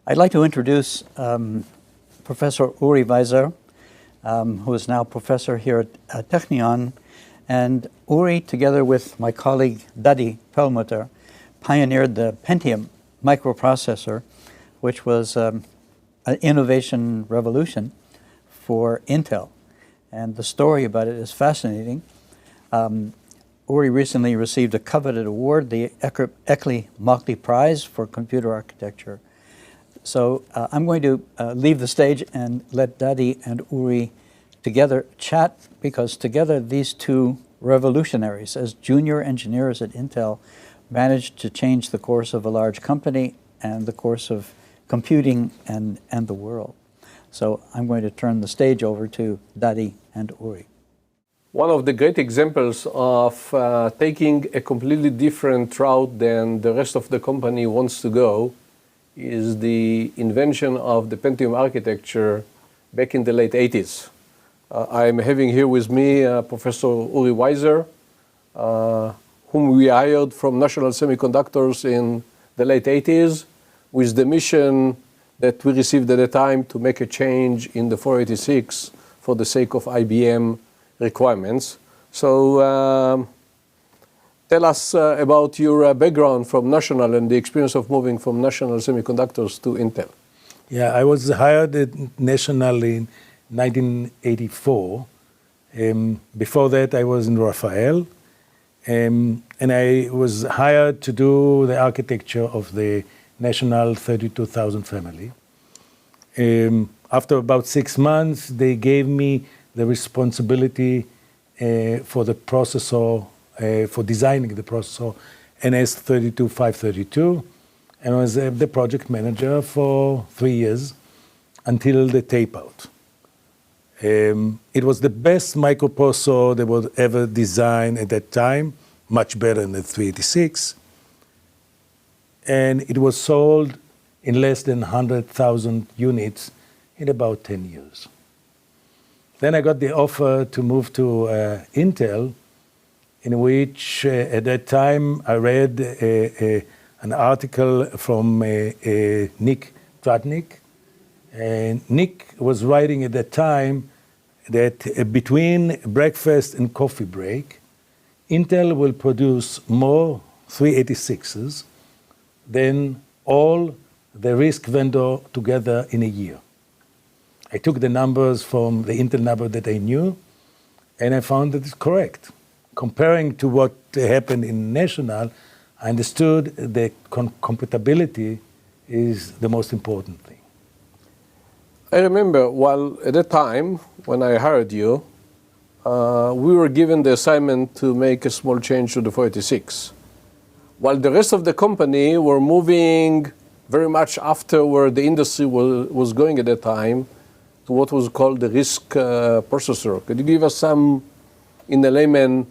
I'd like to introduce Professor Uri Weiser, who is now professor here at Technion. And Uri, together with my colleague Dadi Perlmutter, pioneered the Pentium microprocessor, which was an innovation revolution for Intel. And the story about it is fascinating. Uri recently received a coveted award, the Eckley-Mockley Prize for Computer Architecture. So I'm going to leave the stage and let Dadi and Uri together chat, because together these two revolutionaries, as junior engineers at Intel, managed to change the course of a large company and the course of computing and the world. So I'm going to turn the stage over to Dadi and Uri. One of the great examples of taking a completely different route than the rest of the company wants to go is the invention of the Pentium architecture back in the late 80s. I'm having here with me Professor Uri Weiser, whom we hired from National Semiconductors in the late 80s with the mission that we received at the time to make a change in the 486 for the sake of IBM requirements. So tell us about your background from National and the experience of moving from National Semiconductors to Intel. Yeah, I was hired at National in 1984. Before that, I was in Rafael. And I was hired to do the architecture of the National 32,000 family. After about 6 months, they gave me the responsibility for the processor, for designing the processor, NS32532, and I was the project manager for 3 years until the tape out. It was the best microprocessor that was ever designed at that time, much better than the 386. And it was sold in less than 100,000 units in about 10 years. Then I got the offer to move to Intel, in which at that time I read an article from Nick Tratnik. And Nick was writing at that time that between breakfast and coffee break, Intel will produce more 386s than all the RISC vendor together in a year. I took the numbers from the Intel number that I knew, and I found that it's correct. Comparing to what happened in National, I understood that compatibility is the most important thing. I remember, while at that time, when I hired you, we were given the assignment to make a small change to the 486. While the rest of the company were moving very much after where the industry was going at that time, to what was called the RISC processor. Could you give us some, in the layman,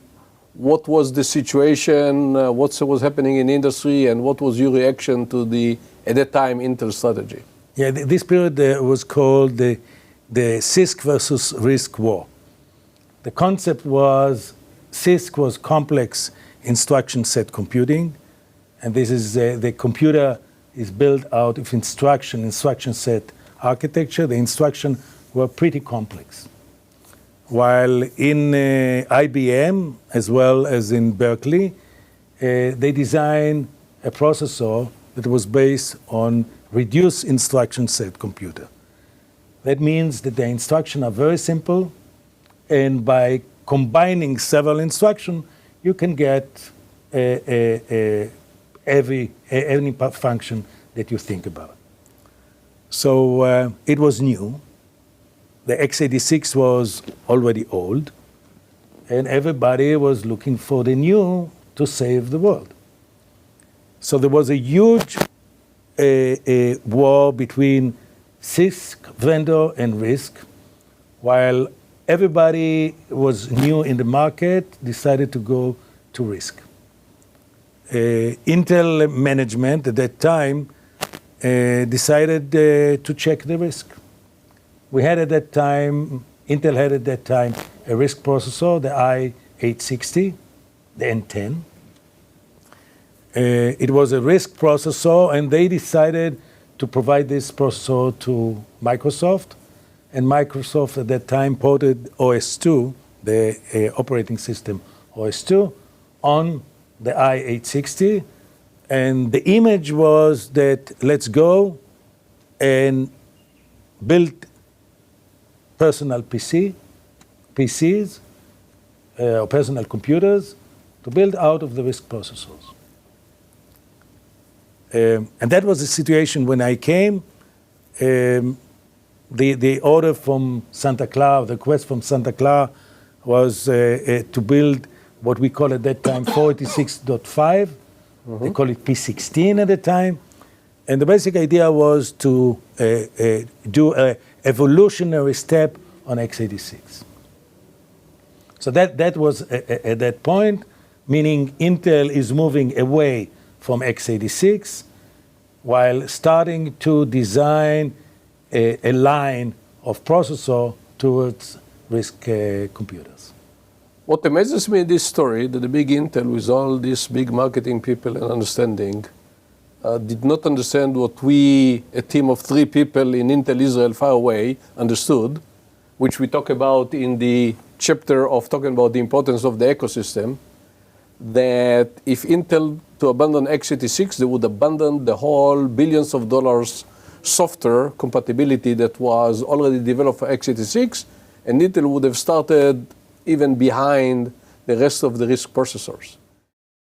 what was the situation, what was happening in the industry, and what was your reaction to the, at that time, Intel strategy? Yeah, this period was called the CISC versus RISC war. The concept was CISC was complex instruction set computing, and this is the computer is built out of instruction set architecture. The instructions were pretty complex. While in IBM, as well as in Berkeley, they designed a processor that was based on reduced instruction set computer. That means that the instructions are very simple, and by combining several instructions, you can get any function that you think about. So it was new. The x86 was already old, and everybody was looking for the new to save the world. So there was a huge war between CISC vendor and RISC, while everybody was new in the market, decided to go to RISC. Intel management at that time decided to check the RISC. We had at that time, Intel had at that time a RISC processor, the i860, the N10. It was a RISC processor, and they decided to provide this processor to Microsoft, and Microsoft at that time ported OS2, the operating system OS2, on the i860, and the image was that let's go and build personal PCs, or personal computers to build out of the RISC processors. And that was the situation when I came. The order from Santa Clara, the request from Santa Clara was to build what we call at that time 486.5. They call it P16 at the time. And the basic idea was to do an evolutionary step on x86. So that was at that point, meaning Intel is moving away from x86 while starting to design a line of processor towards RISC computers. What amazes me in this story, that the big Intel, with all these big marketing people and understanding, did not understand what we, a team of 3 people in Intel Israel far away, understood, which we talk about in the chapter of talking about the importance of the ecosystem, that if Intel to abandon x86, they would abandon the whole billions of dollars software compatibility that was already developed for x86, and Intel would have started even behind the rest of the RISC processors.